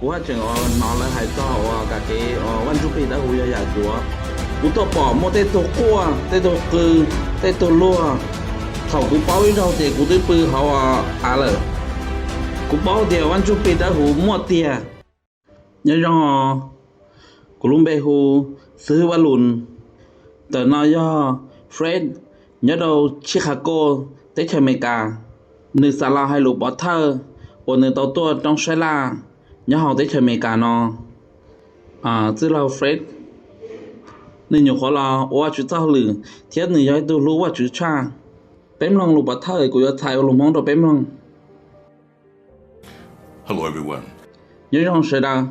cú hát chừng nó là hay cho cả cái văn chụp đã hùi giả chúa cú to bỏ một tê tổ cua tê tổ cừ tê tổ lúa thầu cú bao nhiêu rau thì cú tới bự họ lợ cú bao thì văn chụp đã hù mua tiền nhớ rằng cú luôn bê hù xứ văn lùn tờ nói do Fred nhớ đâu Chicago tới Jamaica nữ xã la hay lục bỏ thơ của nữ tàu tua trong xe la nhớ họ tới Jamaica nó chứ là Fred nữ nhiều khó là ô chú tao lử thiết nữ giấy tôi lú chú cha bém lòng lục bỏ thơ của yo thai lục mong đồ bém lòng. Hello everyone. Nhớ rằng sẽ đa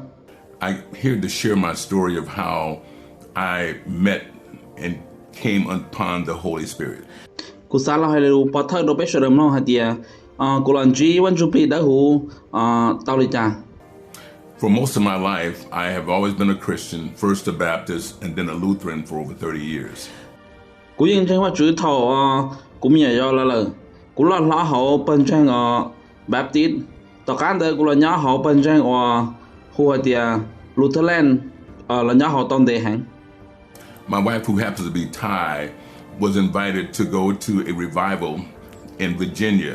I'm here to share my story of how I met and came upon the Holy Spirit. Cú xã la hay lục bỏ thơ đồ bém sờ đầm nó hạt tiề cú lần chỉ văn chụp đã hú tao đi cha. For most of my life, I have always been a Christian, first a Baptist, and then a Lutheran for over 30 years. Cú yên trên hoa chữ thầu cú nhảy do là cú là lá hậu bên trên Baptist, tất cả đây cú là nhá hậu bên trên hoa tiề Lutheran là nhá hậu tông đề hành. My wife, who happens to be Thai, was invited to go to a revival in Virginia.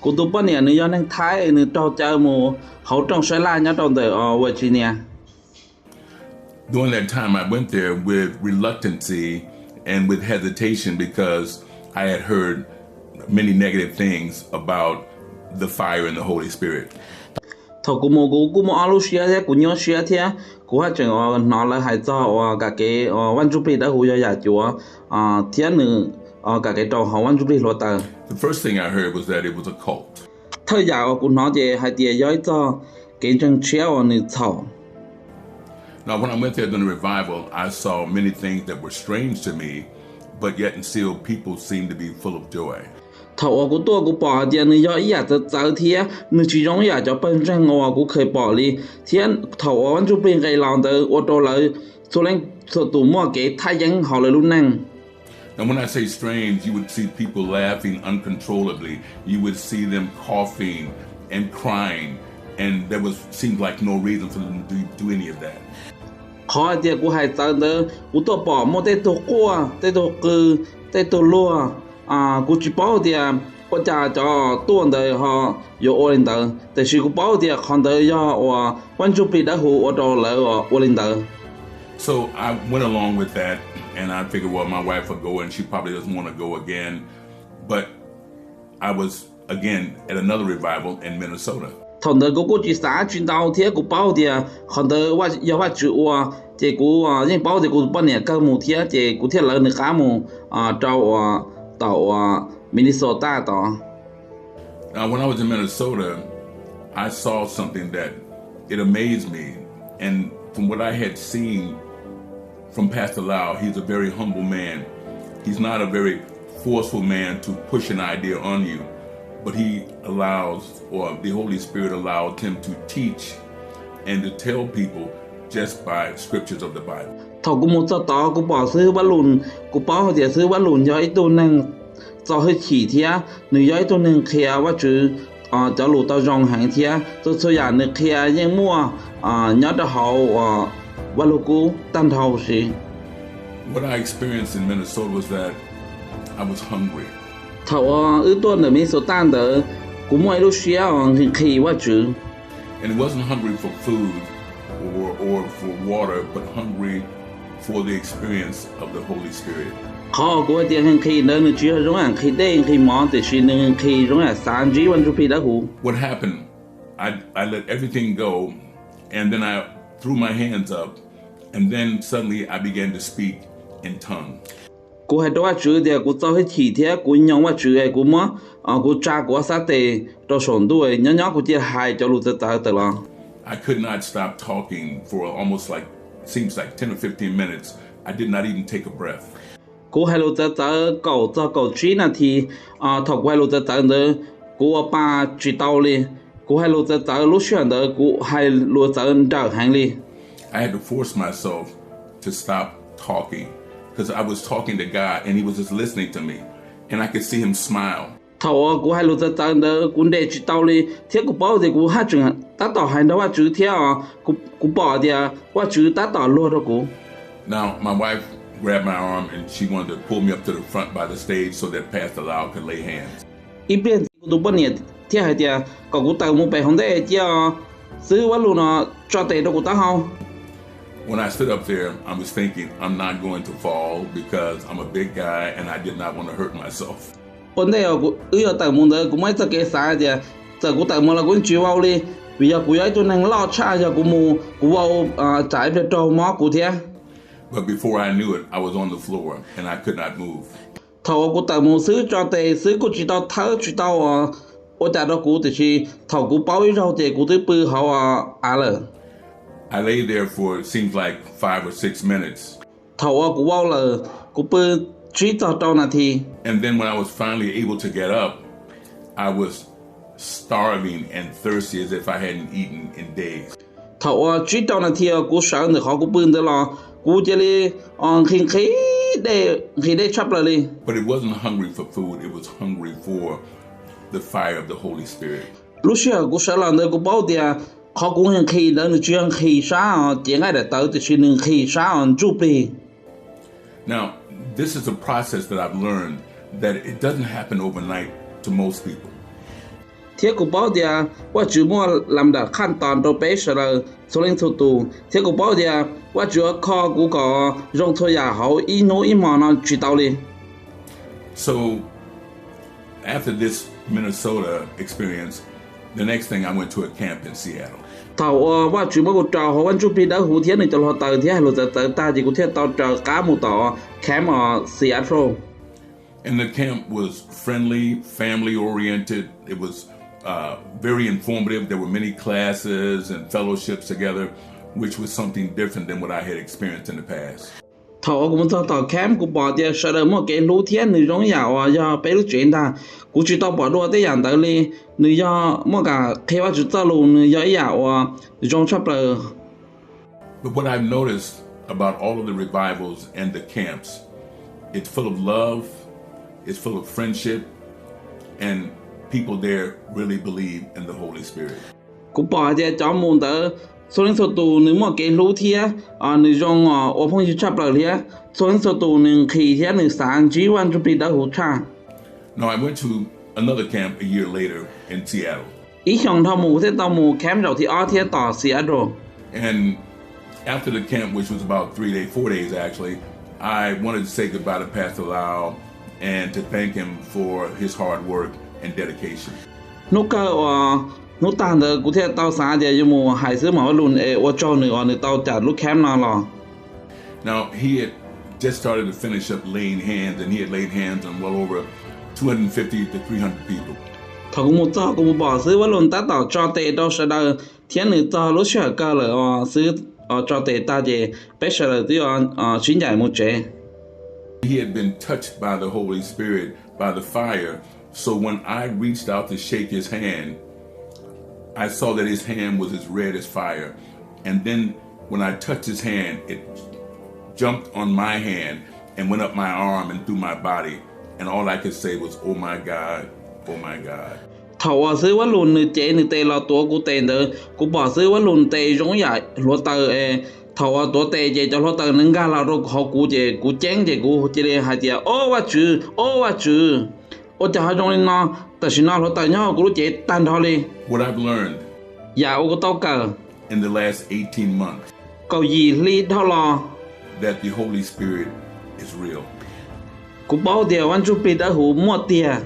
Cú tụi bên này người dân Thái người trao chơi mù hậu trong Sài Lan nhá trong từ Virginia. During that time, I went there with reluctancy and with hesitation because I had heard many negative things about the fire and the Holy Spirit. Thầu cú mù Alusia thế cú nhớ xia thế cú hát chừng nó là hay cho cả cái văn chụp đã hùi giả chúa thiên nữ cả cái trò họ văn chụp lo tờ. The first thing I heard was that it was a cult. Thời gian của nó thì hay tiề giới cho cái chân chéo nữ thầu. Now, when I went there during the revival, I saw many things that were strange to me, but yet and still people seemed to be full of joy. Thầu của tôi của bỏ thì nữ giới giả cho giáo thiê nữ chỉ giống giả cho bên trên ngõ của khởi bỏ đi thiên thầu văn chụp bên cái lòng tới ô tô lại số lên số tụ mua cái thái dân họ lại luôn năng. Now, when I say strange, you would see people laughing uncontrollably. You would see them coughing and crying, and there seemed like no reason for them to do any of that. Khó thì của hai tờ đó của tôi bỏ một cái tổ cua, cái tổ cừ, cái tổ lúa, của chỉ bảo thì của cha cho tuần đời họ有奥林德，但是của bảo thì còn đời do quan chụp bị đã hủ ở đó là奥林德。So I went along with that, and I figured, well, my wife will go, and she probably doesn't want to go again. But I was again at another revival in Minnesota. Thằng đời của chỉ xã chuyên đào thế của bảo thì còn đờiว่า要ว่าchữ thì của những bảo thì của bên này các mù thế thì của thế là người cá mù trâu tàu Minnesota đó. Now, when I was in Minnesota, I saw something that it amazed me, and from what I had seen from Pastor Lau, he's a very humble man. He's not a very forceful man to push an idea on you, but he allows, or the Holy Spirit allowed him to teach and to tell people just by scriptures of the Bible. Thầu của một tao của bỏ sư bắt lùn của bảo thì sư bắt lùn cho ít tôi năng cho hơi chỉ thia người cho ít tôi năng kiaว่าchữ cho lù tao rong hàng thia tôi số nhà người kia nhưng mua nhớ được họ bắt lù cú tan thầu gì. What I experienced in Minnesota was that I was hungry. Thầu ư tôi ở Minnesota đó cũng mua lúc xía khiว่าchữ. And it wasn't hungry for food or for water, but hungry for the experience of the Holy Spirit. Họ của tiền khi nữa người chỉ giống như khi đen khi món thì chỉ nên khi giống như sáng chỉ vẫn chụp đã hủ. What happened? I let everything go, and then I threw my hands up, and then suddenly I began to speak in tongues. Cô hay đó chữ thì cô cho hết chỉ thế cô nhongว่าchữ ấy cô mà cô cha cô sát tề cho sổn đuôi nhớ nhớ cô chỉ hai cho lụt tới tới là. I could not stop talking for almost seems like 10 or 15 minutes. I did not even take a breath. Cô hay lụt tới cầu trí là thì thọc hay lụt tới nữa cô ba chỉ tàu đi cô hay lụt tới lúc xưa nữa cô hay lụt tới đảo hàng đi. I had to force myself to stop talking because I was talking to God and He was just listening to me, and I could see Him smile. thầu của hai lô dân dân đó cũng để chỉ tao đi thiết của bao thì cũng hát chuyện ta tỏ hành đóว่าchữ theo cũng bỏ thìว่าchữ ta tỏ luôn đó cũng. Now, my wife grabbed my arm and she wanted to pull me up to the front by the stage so that Pastor Lau could lay hands. 一边都不念贴还的，搞个带我们白红的叫，是我路呢抓带到个大号。 When I stood up there, I was thinking I'm not going to fall because I'm a big guy and I did not want to hurt myself. 本来要带我的，我买这个啥的，这个带我了，我就往里，为了我要就能老差下，我在这找毛古天。 But before I knew it, I was on the floor and I could not move. 头我带我是抓带，是我知道他知道我带到古就是头我包一绕的，我的背后了。 I lay there for it seems like 5 or 6 minutes. 头我忘了，我背只到那天。 And then when I was finally able to get up, I was starving and thirsty as if I hadn't eaten in days. 头我只到那天，我上的好，我背的了，我这里很差不了哩。 But it wasn't hungry for food, it was hungry for the fire of the Holy Spirit. lúc xưa我上了那个包的，好工人可以能这样可以啥，点爱的到就是能可以啥做不。 Now, this is a process that I've learned that it doesn't happen overnight to most people. 贴个包的，我周末làm的ขั้นตอนตัวเป๊ะ了，所以速度。贴个包的，我主要靠嗰個用途也好，一弄一忙呢知道哩。 So, after this Minnesota experience, the next thing I went to a camp in Seattle. 頭我周末個找好，我準備到後天你就落到天，落就到大隻個天到找家冇到 camp Seattle。 And the camp was friendly, family oriented. It was very informative. There were many classes and fellowships together, which was something different than what I had experienced in the past. 頭我們到 camp 個包的，實在冇給露天你種要要俾你轉的，我知道包多的人到哩，你要冇個開發就走路你要用差不多。 But what I've noticed about all of the revivals and the camps, it's full of love, it's full of friendship, and people there really believe in the Holy Spirit. 個包的找門的。 所以速度你莫給露天你用我朋友差不多哩，所以速度你可以天你3G完就比較好差。 Now, I went to another camp a year later in Seattle. 一向他們在到們 camp 就第2天到 Seattle。 And after the camp, which was about 4 days actually, I wanted to say goodbye to Pastor Lau and to thank him for his hard work and dedication. 那個我當的古天到3點有冇還是冇輪我找你到家錄 camp 那了。 Now, he had just started to finish up laying hands, and he had laid hands on well over 250 to 300 people. 他跟我找跟我保是我輪到找得到是到天你找錄學個了是找得大家白色了都要現在冇這。 He had been touched by the Holy Spirit, by the fire, so when I reached out to shake his hand, I saw that his hand was as red as fire. And then when I touched his hand, it jumped on my hand and went up my arm and through my body. And all I could say was, oh my God, oh my God. 頭是我輪你這你帶了多個帶的，個保是我輪帶容易落到頭多帶這就落到人家了都好估這個講這個這裡還講我主，我就係容易呢，但是呢落到然後個這單頭哩， What I've learned 也我個到個 in the last 18 months, 個2哩頭咯， that the Holy Spirit is real. 個保的我就俾得好冇的，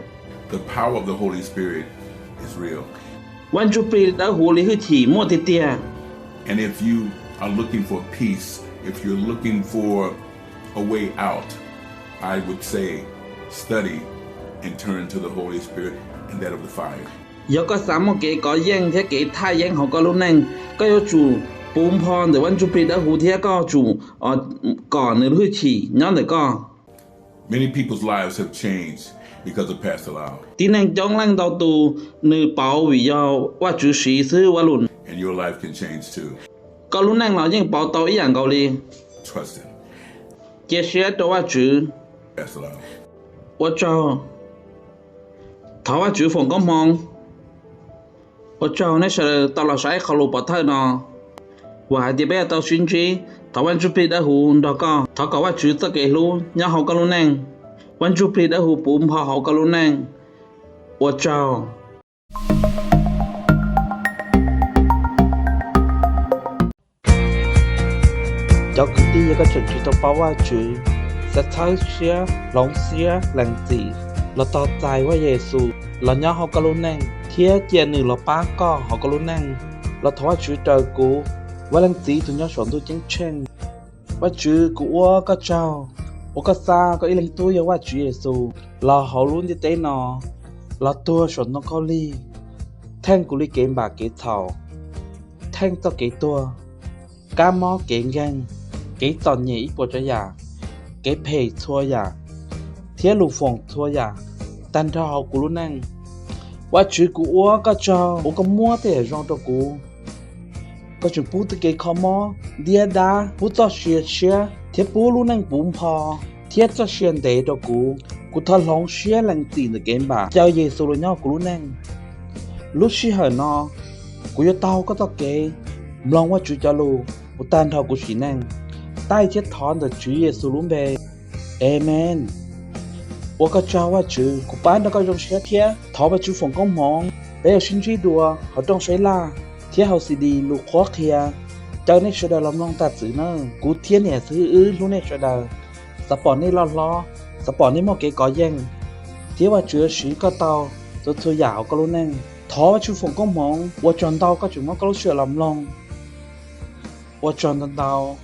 The power of the Holy Spirit is real. 我就俾得好哩去提冇的的。 And if you are looking for peace, if you're looking for a way out, I would say study and turn to the Holy Spirit and that of the fire. 有個什麼嘅個影ที่嘅太陽好個路能ก็有主ปุ่มพรแต่วันจุปิดหูที่ก็主ก่อนในฤชีย้อนแต่ก็ Many people's lives have changed because of Pastor Lau, ที่นั่งจ้องลัง到ตูในเป่าวิยาว่า主สีซื้อว่าลุน and your life can change too. ก็ลุนนั่งเรายังเป่าเตาอีอย่างเกาหลี Trust Him, เจเชียตัวว่า主 Pastor Lau. ว่าเจ้า thảo á chữ phòng có mong ở châu này sẽ tao là sai khẩu lục bảo thai nó và thì bây giờ tao xin chi thảo quan chụp đã hù đó có thảo có á chữ tất cả luôn nhà họ có luôn nè quan chụp đã hù bùm họ có luôn nè ở châu cháu cứ đi cái chuyện chỉ tao bảoว่าchữ sẽ thay xia lòng xia lành gì là taoใจว่าเยซูlà nhớ họ có luôn nè thiết chia nửa là ba có họ có luôn nè là thua chữ trời cũ và lành gì tụi nhớ soạn tôi chính trên và chữ của các cháu ở các xa có ý lành tôi và chữ ê xu là họ luôn đi tới nó là tôi soạn nó có ly thanh của ly kiếm bà kế thảo thanh cho kế tôi cá mó kế gan kế tòn nhẹ ít bộ cho giả kế phê thua giả thiết lục phòng thua giả tan ra họ của luôn năng và chữ của các cháu có mua để rong cho cụ có chuyện bút cái khó mò dia đa bút cho xia thiết bút luôn năng bùm phò thiết cho xuyên để cho cụ thật lòng xia lành tiền được game bà giao gì số nhau của luôn năng lúc xí hở nó cụ cho tao có tao kê lòng qua chữ cho lu cụ tan thao của xí năng tay chết thon được chữ Giêsu luôn bề amen 我个教我主，古班那个用些天，头把主phòng công mong，没有兴趣多，好种水啦，天后是的路khó kia，cho nên sẽ đào làm long ta chữ nữa，古天เนี่ยซื้อlúc này sẽ đào，สปอนนี่lo，สปอนนี่มอเกก่อยัง，天ว่า主是个刀，就做咬个路呢，头把主phòng công mong，我賺到個主麼個路學làm long，我賺得到。